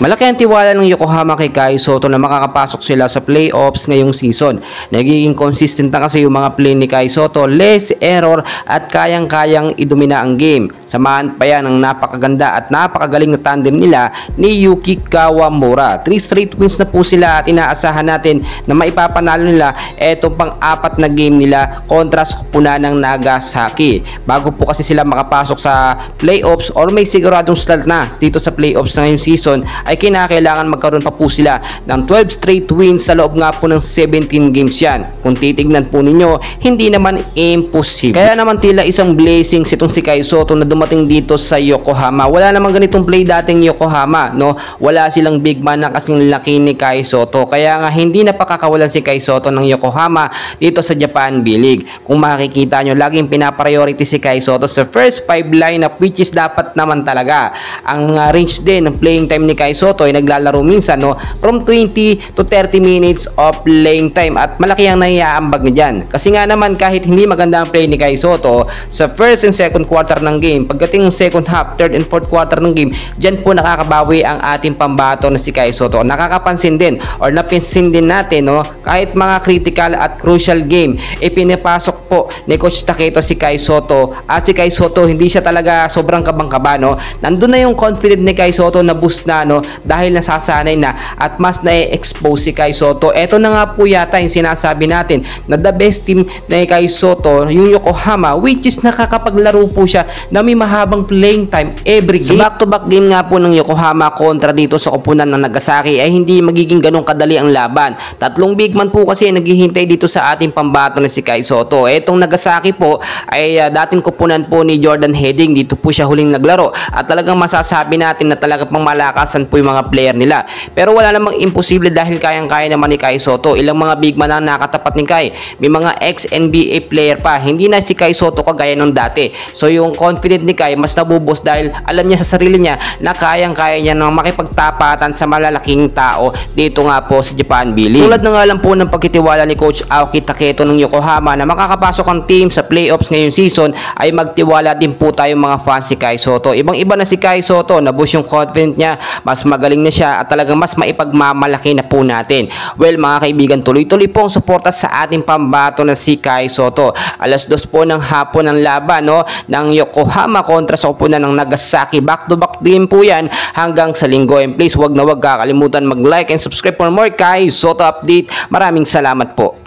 Malaki ang tiwala ng Yokohama kay Kai Sotto na makakapasok sila sa playoffs ngayong season. Nagiging consistent na kasi yung mga play ni Kai Sotto, less error at kayang-kayang idumina ang game. Samahan pa yan ng napakaganda at napakagaling na tandem nila ni Yuki Kawamura. 3 straight wins na po sila at inaasahan natin na maipapanalo nila etong pang-apat na game nila kontra sa kupunan ng Nagasaki. Bago po kasi sila makapasok sa playoffs or may siguradong slot na dito sa playoffs na ngayong season, ay kinakailangan magkaroon pa po sila ng 12 straight wins sa loob nga po ng 17 games yan. Kung titignan po ninyo, hindi naman imposible. Kaya naman tila isang blessings itong si Kai Sotto na dumating dito sa Yokohama. Wala namang ganitong play dating Yokohama, no? Wala silang big man na kasing laki ni Kai Sotto. Kaya nga hindi napakakawalan si Kai Sotto ng Yokohama dito sa Japan B-League. Kung makikita nyo, laging pinapriority si Kai Sotto sa first 5 lineup, which is dapat naman talaga. Ang range din ng playing time ni Kai Sotto ay naglalaro minsan, no, from 20 to 30 minutes of playing time at malaki ang naiaambag niya dyan. Kasi nga naman kahit hindi maganda ang play ni Kai Sotto sa first and second quarter ng game, pagdating ng second half, third and fourth quarter ng game, dyan po nakakabawi ang ating pambato na si Kai Sotto. Nakakapansin din or napinsin din natin, no, kahit mga critical at crucial game, ipinapasok po ni Coach Taketo si Kai Sotto at si Kai Sotto hindi siya talaga sobrang kabang-kaba, no. Nandun na yung confident ni Kai Sotto na boost na, no, dahil nasasanay na at mas na-expose si Kai Sotto. Ito na nga po yata yung sinasabi natin na the best team na Kai Sotto, yung Yokohama, which is nakakapaglaro po siya na may mahabang playing time every game. Sa back-to-back game nga po ng Yokohama kontra dito sa kupunan ng Nagasaki ay hindi magiging ganong kadali ang laban. Tatlong big man po kasi naghihintay dito sa ating pambato na si Kai Sotto. Etong Nagasaki po ay dating kupunan po ni Jordan Heading. Dito po siya huling naglaro at talagang masasabi natin na talagang pangmalakasan po yung mga player nila. Pero wala namang imposible dahil kayang-kaya naman ni Kai Sotto. Ilang mga big man ang nakatapat ni Kai. May mga ex-NBA player pa. Hindi na si Kai Sotto kagaya nung dati. So yung confident ni Kai mas nabubos dahil alam niya sa sarili niya na kayang-kaya niya nang makipagtapatan sa malalaking tao dito nga po sa Japan B-League. Tulad na nga lang po ng pagkitiwala ni Coach Aoki Taketo ng Yokohama na makakapasok ang team sa playoffs ngayong season, ay magtiwala din po tayo mga fans si Kai Sotto. Ibang-iba na si Kai Sotto, na-boost yung confident niya, mas magaling na siya at talagang mas maipagmamalaki na po natin. Well mga kaibigan, tuloy-tuloy po ang suporta sa ating pambato na si Kai Sotto. Alas 2 po ng hapon ang laban, no, ng Yokohama kontra sa kupunan ng Nagasaki. Back-to-back game po yan hanggang sa linggo. And please wag na wag kakalimutan mag-like and subscribe for more Kai Sotto update. Maraming salamat po.